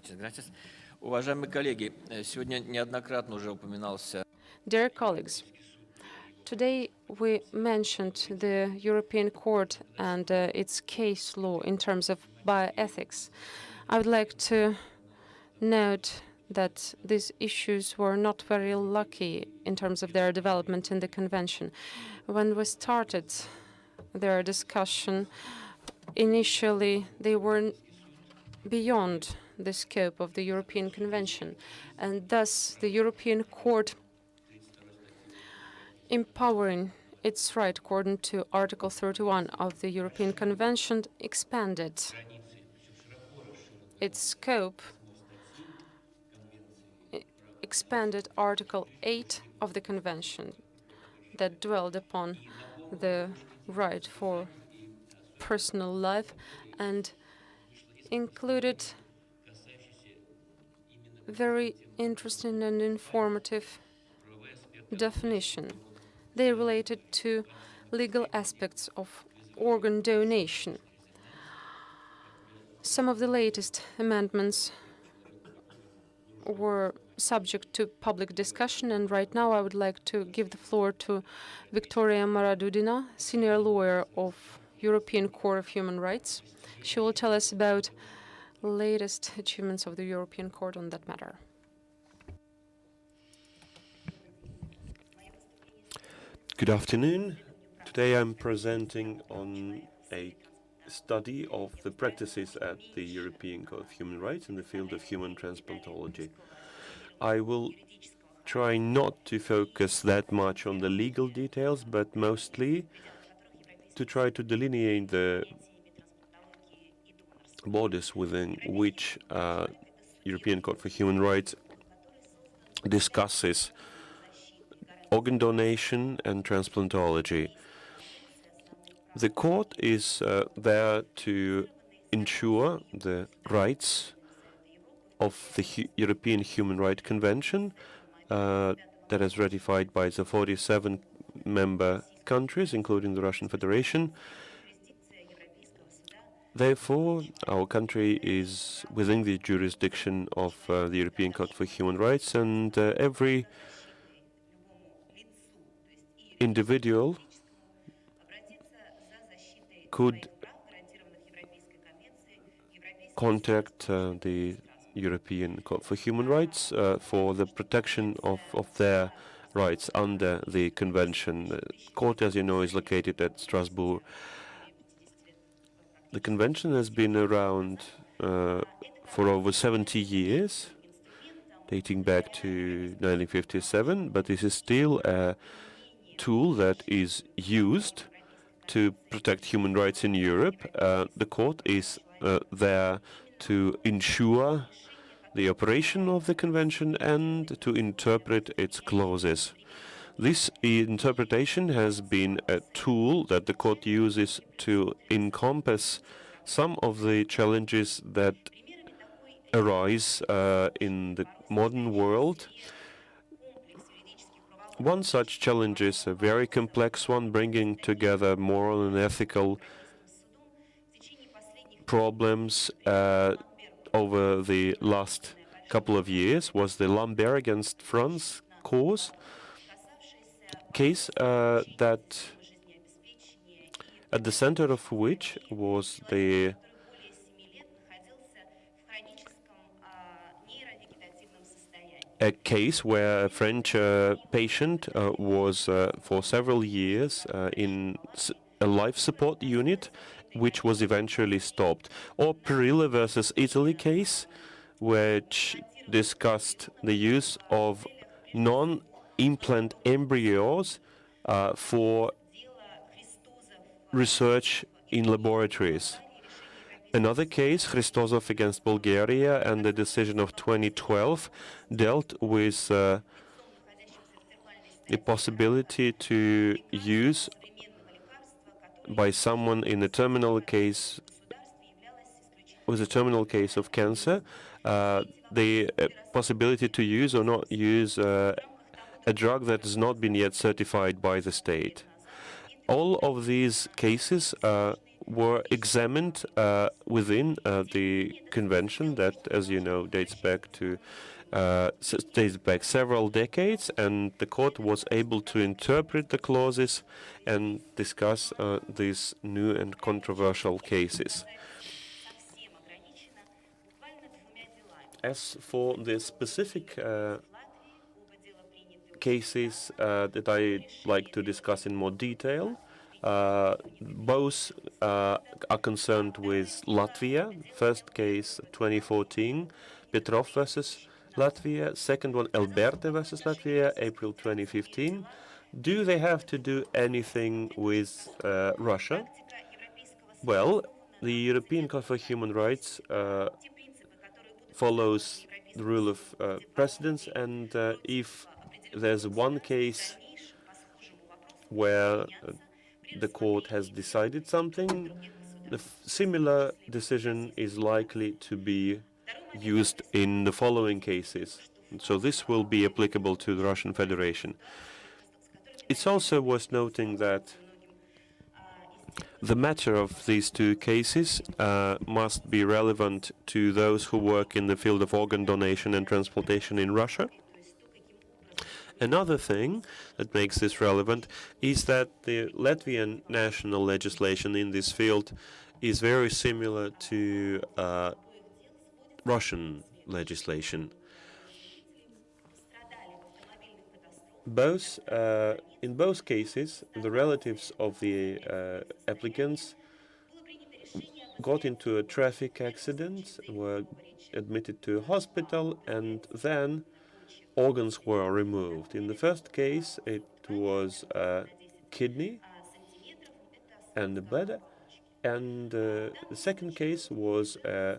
Muchas gracias. Уважаемые коллеги, сегодня неоднократно уже упоминался. Dear colleagues, today we mentioned the European Court and its case law in terms of bioethics. I would like to note that these issues were not very lucky in terms of their development in the Convention. When we started their discussion, initially they were beyond the scope of the European Convention, and thus the European Court, empowering its right according to Article 31 of the European Convention, expanded its scope, expanded Article 8 of the Convention that dwelled upon the right for personal life and included very interesting and informative definition. They related to legal aspects of organ donation. Some of the latest amendments were subject to public discussion, and right now I would like to give the floor to Victoria Maradudina, senior lawyer of European Court of Human Rights. She will tell us about latest achievements of the European Court on that matter. Good afternoon. Today I'm presenting on a study of the practices at the European Court of Human Rights in the field of human transplantology. I will try not to focus that much on the legal details, but mostly to try to delineate the borders within which European Court for Human Rights discusses organ donation and transplantology. The court is there to ensure the rights of the European Human Rights Convention that is ratified by the 47 member countries, including the Russian Federation. Therefore, our country is within the jurisdiction of the European Court for Human Rights, and every individual could contact the European Court for Human Rights for the protection of their rights under the Convention. The court, as you know, is located at Strasbourg. The Convention has been around for over 70 years, dating back to 1957, but this is still a tool that is used to protect human rights in Europe. The court is there to ensure the operation of the Convention and to interpret its clauses. This interpretation has been a tool that the court uses to encompass some of the challenges that arise in the modern world. One such challenge is a very complex one, bringing together moral and ethical problems over the last couple of years, was the Lambert against France case that at the center of which was a case where a French patient was for several years in a life support unit, which was eventually stopped. Or Perilla versus Italy case, which discussed the use of non-implant embryos for research in laboratories. Another case, Christosov against Bulgaria, and the decision of 2012 dealt with the possibility to use by someone in a terminal case, with a terminal case of cancer, the possibility to use or not use a drug that has not been yet certified by the state. All of these cases were examined within the convention that, as you know, dates back several decades, and the court was able to interpret the clauses and discuss these new and controversial cases. As for the specific cases that I'd like to discuss in more detail, both are concerned with Latvia. First case, 2014, Petrov versus Latvia. Second one, Alberta versus Latvia, April 2015. Do they have to do anything with Russia? Well, the European Court for Human Rights follows the rule of precedence, and if there's one case where the court has decided something, the similar decision is likely to be used in the following cases. So this will be applicable to the Russian Federation. It's also worth noting that the matter of these two cases must be relevant to those who work in the field of organ donation and transplantation in Russia. Another thing that makes this relevant is that the Latvian national legislation in this field is very similar to Russian legislation. In both cases, the relatives of the applicants got into a traffic accident, were admitted to a hospital, and then organs were removed. In the first case, it was a kidney and a bladder, and the second case was a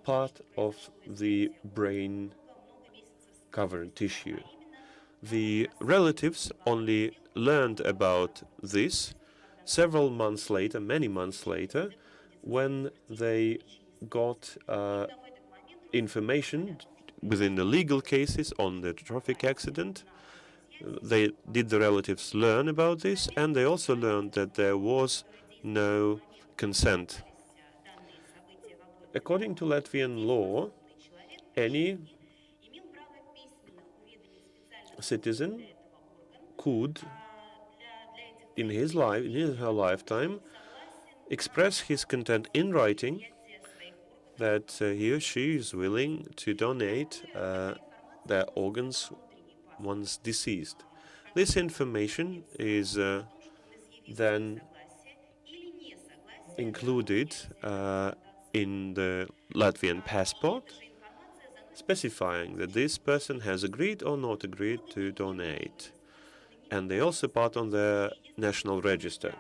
part of the brain covering tissue. The relatives only learned about this several months later, many months later, when they got information within the legal cases on the traffic accident. The relatives learn about this, and they also learned that there was no consent. According to Latvian law, any citizen could, in her lifetime, express his consent in writing that he or she is willing to donate their organs once deceased. This information is then included in the Latvian passport, specifying that this person has agreed or not agreed to donate. And they also part on the national register.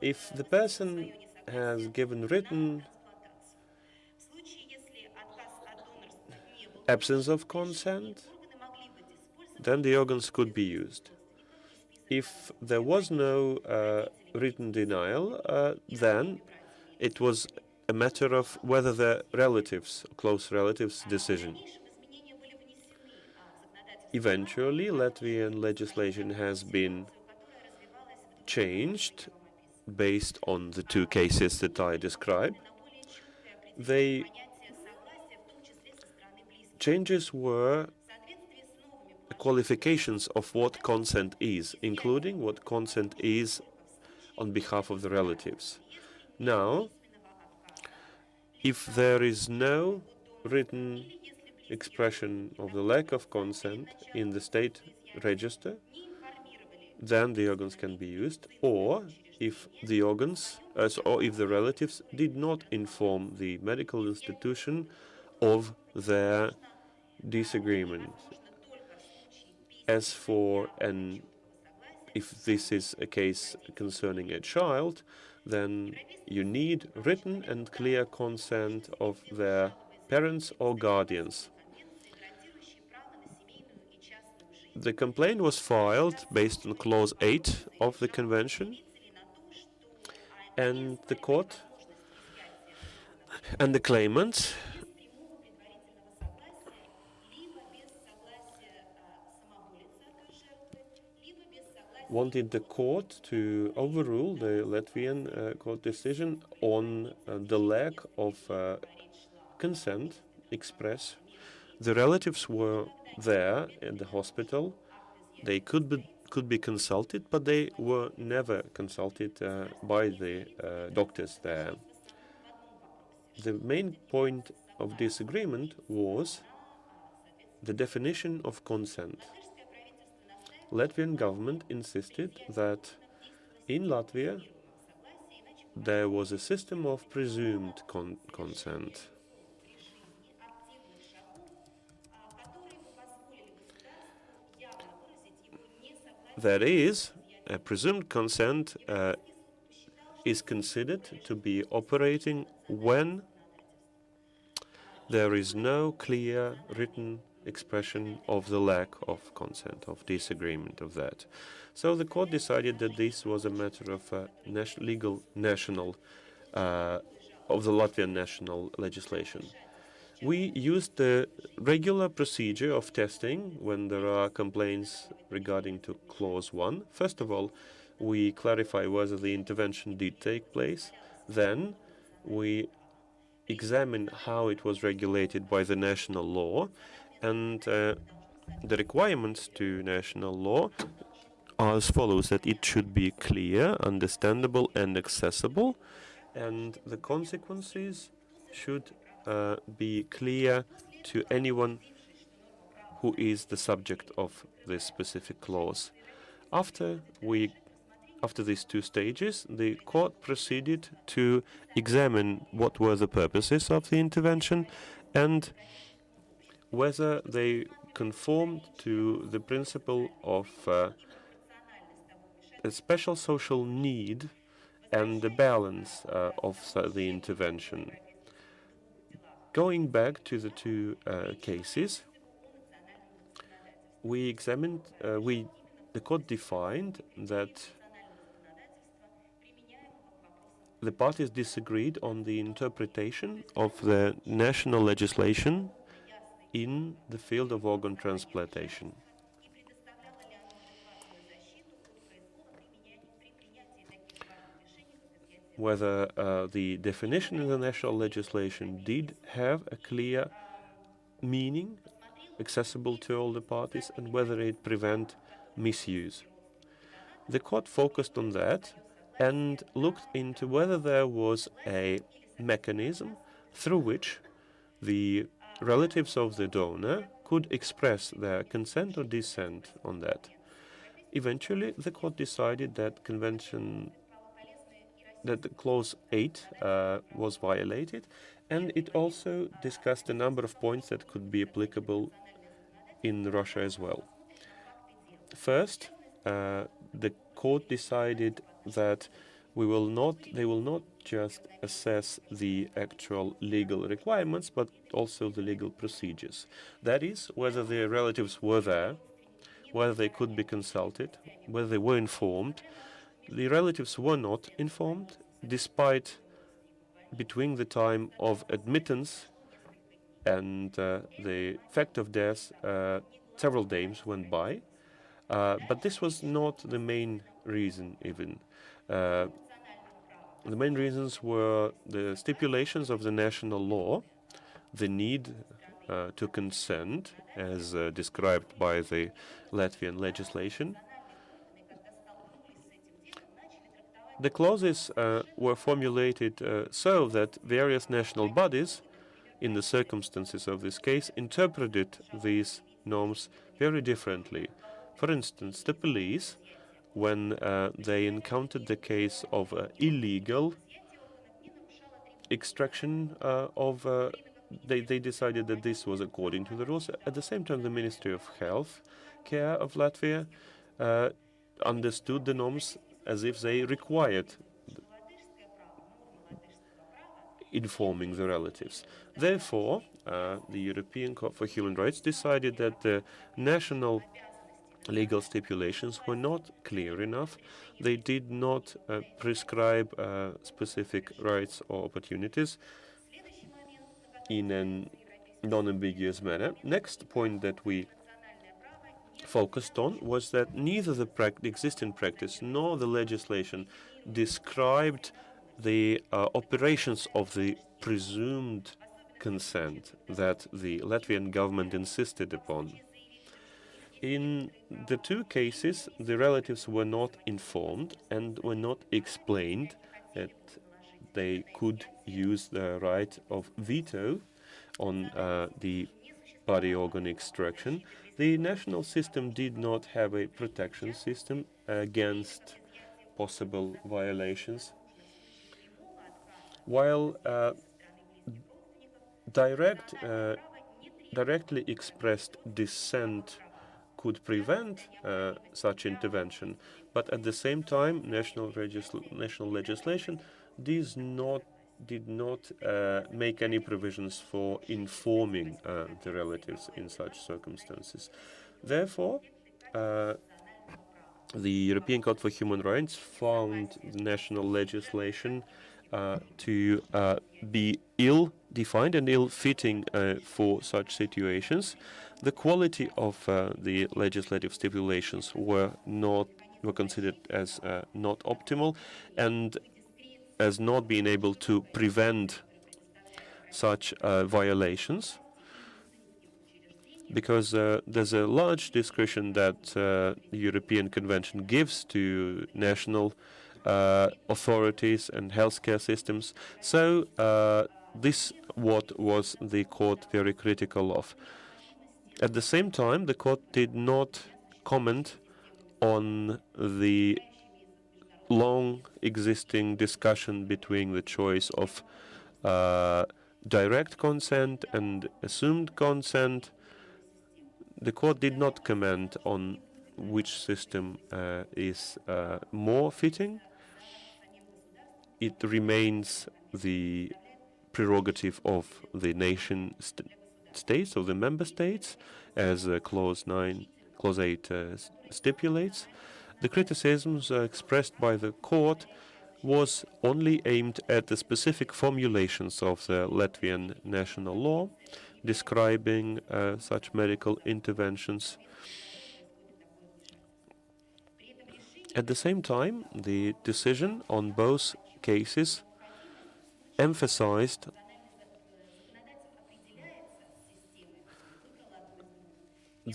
If the person has given written absence of consent, then the organs could be used. If there was no written denial, then it was a matter of whether the relatives, close relatives' decision. Eventually, Latvian legislation has been changed based on the two cases that I described. The changes were qualifications of what consent is, including what consent is on behalf of the relatives. Now, if there is no written expression of the lack of consent in the state register, then the organs can be used, or if the organs, or if the relatives did not inform the medical institution of their disagreement. As for if this is a case concerning a child, then you need written and clear consent of their parents or guardians. The complaint was filed based on Clause 8 of the Convention, and the court and the claimant wanted the court to overrule the Latvian court decision on the lack of consent express. The relatives were there at the hospital. They could be consulted, but they were never consulted by the doctors there. The main point of disagreement was the definition of consent. Latvian government insisted that in Latvia there was a system of presumed consent. That is, a presumed consent is considered to be operating when there is no clear written expression of the lack of consent, of disagreement of that. So the court decided that this was a matter of legal national, of the Latvian national legislation. We used the regular procedure of testing when there are complaints regarding to clause 1. First of all, we clarify whether the intervention did take place. Then we examine how it was regulated by the national law, and the requirements to national law are as follows: that it should be clear, understandable, and accessible, and the consequences should be clear to anyone who is the subject of this specific clause. After these two stages, the court proceeded to examine what were the purposes of the intervention and whether they conformed to the principle of a special social need and the balance of the intervention. Going back to the two cases, we examined, the court defined that the parties disagreed on the interpretation of the national legislation in the field of organ transplantation. Whether the definition in the national legislation did have a clear meaning, accessible to all the parties, and whether it prevent misuse. The court focused on that and looked into whether there was a mechanism through which the relatives of the donor could express their consent or dissent on that. Eventually, the court decided that clause 8 was violated, and it also discussed a number of points that could be applicable in Russia as well. First, the court decided that they will not just assess the actual legal requirements, but also the legal procedures. That is, whether the relatives were there, whether they could be consulted, whether they were informed. The relatives were not informed, despite between the time of admittance and the fact of death, several days went by. But this was not the main reason even. The main reasons were the stipulations of the national law, the need to consent as described by the Latvian legislation. The clauses were formulated so that various national bodies, in the circumstances of this case, interpreted these norms very differently. For instance, the police, when they encountered the case of illegal extraction they decided that this was according to the rules. At the same time, the Ministry of Health Care of Latvia understood the norms as if they required informing the relatives. Therefore, the European Court for Human Rights decided that the national legal stipulations were not clear enough. They did not prescribe specific rights or opportunities in a non-ambiguous manner. Next point that we focused on was that neither the existing practice nor the legislation described the operations of the presumed consent that the Latvian government insisted upon. In the two cases, the relatives were not informed and were not explained that they could use the right of veto on the body organ extraction. The national system did not have a protection system against possible violations, while directly expressed dissent could prevent such intervention, but at the same time, national legislation did not make any provisions for informing the relatives in such circumstances. Therefore, the European Court for Human Rights found the national legislation to be ill-defined and ill-fitting for such situations. The quality of the legislative stipulations were considered as not optimal and as not being able to prevent such violations, because there's a large discretion that the European Convention gives to national authorities and healthcare systems. So this what was the court very critical of. At the same time, the court did not comment on the long existing discussion between the choice of direct consent and assumed consent. The court did not comment on which system is more fitting. It remains the prerogative of the nation states, of the member states, as Clause 8 stipulates. The criticisms expressed by the court was only aimed at the specific formulations of the Latvian national law describing such medical interventions. At the same time, the decision on both cases emphasized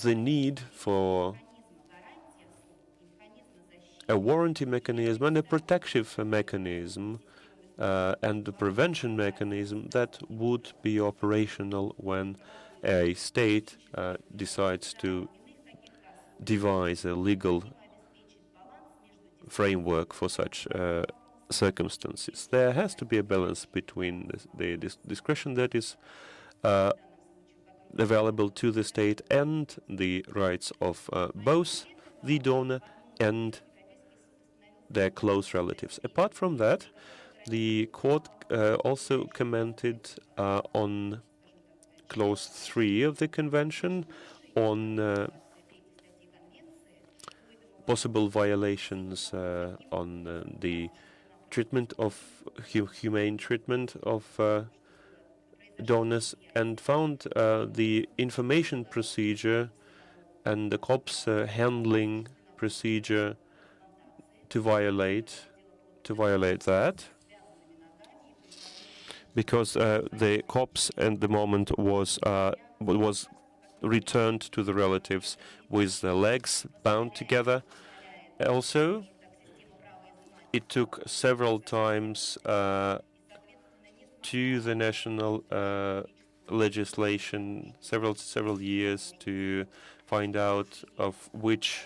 the need for a warranty mechanism and a protective mechanism and the prevention mechanism that would be operational when a state decides to devise a legal framework for such circumstances. There has to be a balance between the discretion that is available to the state and the rights of both the donor and their close relatives. Apart from that, the court also commented on Clause 3 of the Convention on possible violations on the treatment of humane treatment of donors, and found the information procedure and the COPS handling procedure to violate that, because the COPS at the moment was returned to the relatives with the legs bound together. Also, it took several times to the national legislation, several years, to find out of which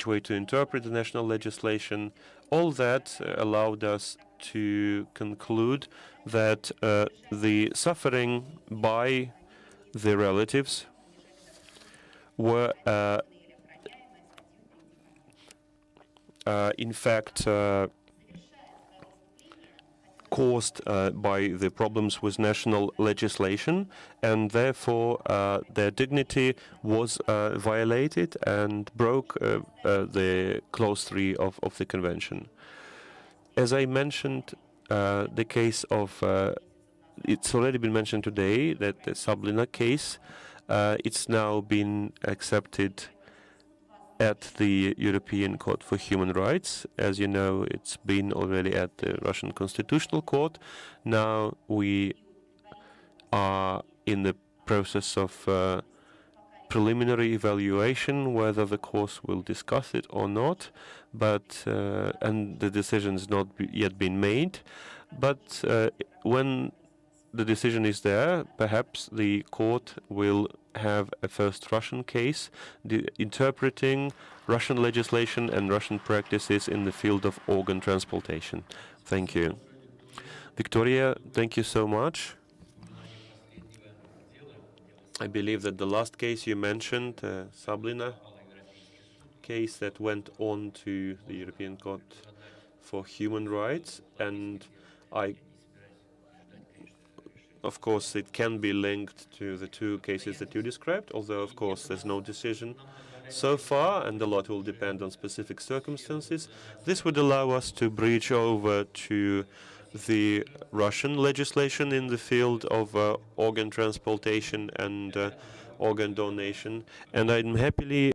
way to interpret the national legislation. All that allowed us to conclude that the suffering by the relatives were in fact caused by the problems with national legislation, and therefore their dignity was violated and broke the Clause 3 of the Convention. As I mentioned, the case of, it's already been mentioned today, that the Sablina case It's now been accepted at the European Court for Human Rights. As you know, it's been already at the Russian Constitutional Court. Now we are in the process of preliminary evaluation whether the course will discuss it or not, but and the decision has not yet been made. But when the decision is there, perhaps the court will have a first Russian case interpreting Russian legislation and Russian practices in the field of organ transplantation. Thank you. Victoria, thank you so much. I believe that the last case you mentioned, Sablina case that went on to the European Court for Human Rights, and of course it can be linked to the two cases that you described, although of course there's no decision so far, and a lot will depend on specific circumstances. This would allow us to bridge over to the Russian legislation in the field of organ transplantation and organ donation, and I'm happily